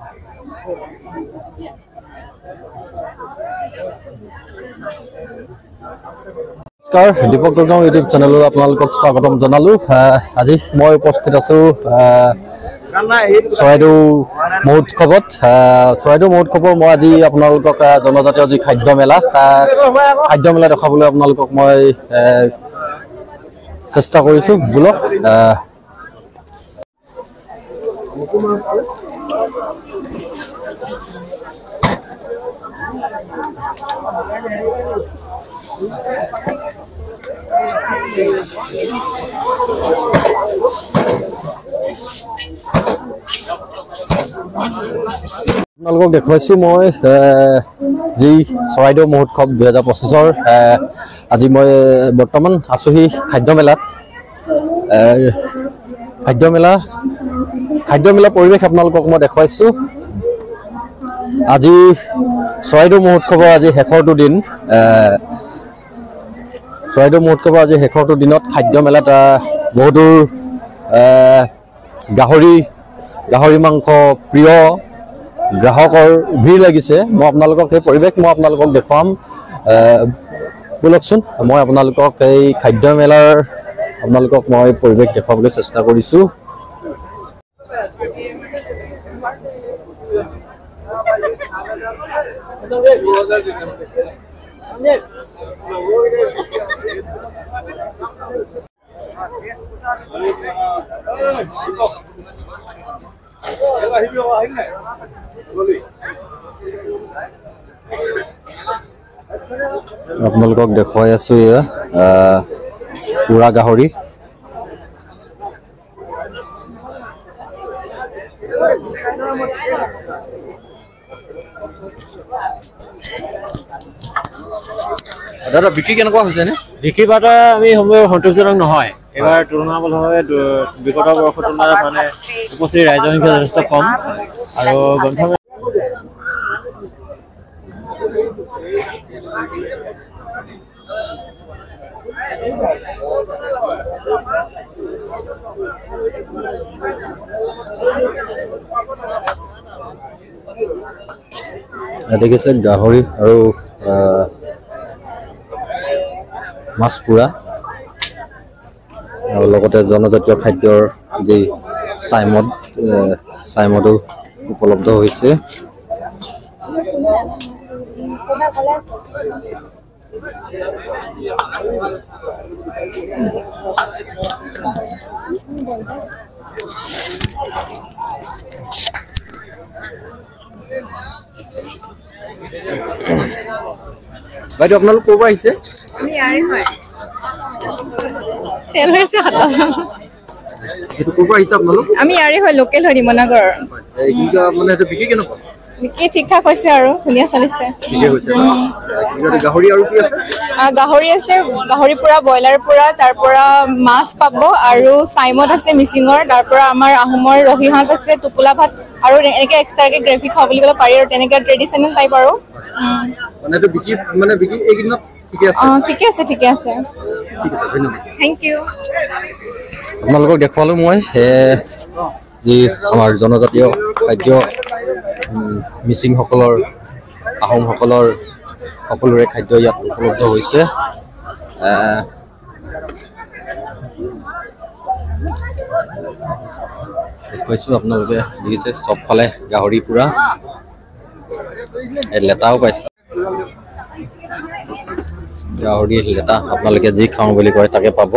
নমস্কাৰ দীপক দুৰ্গাম ইউটিউব চেনেলত আপোনালোকক স্বাগতম জনালো। আজি মই উপস্থিত আছো চৰাইদেউ মহোৎসৱত। চৰাইদেউ মহোৎসৱৰ মই আজি আপোনালোকক জনজাতীয় যি খাদ্য মেলা দেখাবলৈ আপোনালোকক মই চেষ্টা কৰিছো। বোলক আপোনালোকক দেখুৱাইছো মই যি চৰাইদেউ মহোৎসৱ 2025-ৰ আজি মই বৰ্তমান আছোহি খাদ্য মেলা পৰিৱেশ আপোনালোকক মই দেখুৱাইছো। আজি চৰাইদেউ মহোৎসৱৰ আজি শেষৰটো দিন। চৰাইদেউ মহোৎসৱৰ আজি শেষৰটো দিনত খাদ্য মেলাত বহুতো গাহৰি মাংস প্ৰিয় গ্ৰাহকৰ ভিৰ লাগিছে। মই আপোনালোকক সেই পৰিৱেশ মই আপোনালোকক দেখুৱাম। বলকচোন মই আপোনালোকক এই খাদ্য মেলাৰ আপোনালোকক মই পৰিৱেশ দেখুৱাবলৈ চেষ্টা কৰিছো। আপোনালোকক দেখুৱাই আছো এয়া পুৰা গাহৰি। দাদা বিক্ৰী কেনেকুৱা হৈছে নে? বিক্ৰী বাৰ্তা আমি সন্তোষজনক নহয়। এবাৰ তুলনামূলকভাৱে বিগত বৰ্ষৰ তুলনাত মানে উপস্থিত ৰাইজৰ সংখ্যা যথেষ্ট কম আৰু গ্ৰন্থ দেখিছে গাহৰি আৰু মাছ পুৰা আৰু লগতে জনজাতীয় খাদ্যৰ যি চাইমদো উপলব্ধ হৈছে। বাইদেউ আপোনালোক ক'ৰ পৰা আহিছে? আমি ইয়াৰে হয়। তেল হৈছে হাতত। এইটো ক'ৰ পৰা আহিছে আপোনালোক? আমি ইয়াৰে হয়, লোকেল হয় ডিমনাগৰৰ। মানে এইটো বিক্ৰী কেনেকুৱা? বিক্ৰী ঠিক ঠাক হৈছে আৰু ধুনীয়া চলিছে। গাহৰি আৰু কি আছে? গাহৰি আছে, গাহৰি পুৰা, ব্ৰইলাৰ পুৰা, তাৰ পৰা মাছ পাব আৰু চাইমদ আছে মিচিঙৰ, তাৰ পৰা আমাৰ আহোমৰ ৰহি সাঁজ আছে, টোপোলা ভাত আৰু এনেকৈ এক্সট্ৰাকৈ গ্ৰেভি খাওঁ বুলি ক'লে পাৰি আৰু তেনেকৈ ট্ৰেডিশ্যনেল টাইপ আৰু। ঠিকে আছে। Thank you. আপোনালোকক দেখুৱালো মই যি আমাৰ জনজাতীয় খাদ্য মিচিংসকলৰ আহোমসকলৰ সকলোৰে খাদ্য ইয়াত উপলব্ধ হৈছে। দেখুৱাইছো আপোনালোকে দেখিছে চবফালে গাহৰি পুৰা, লেটাও পাইছে। গাহৰি লেটা আপোনালোকে যি খাওঁ বুলি কয় তাকে পাব।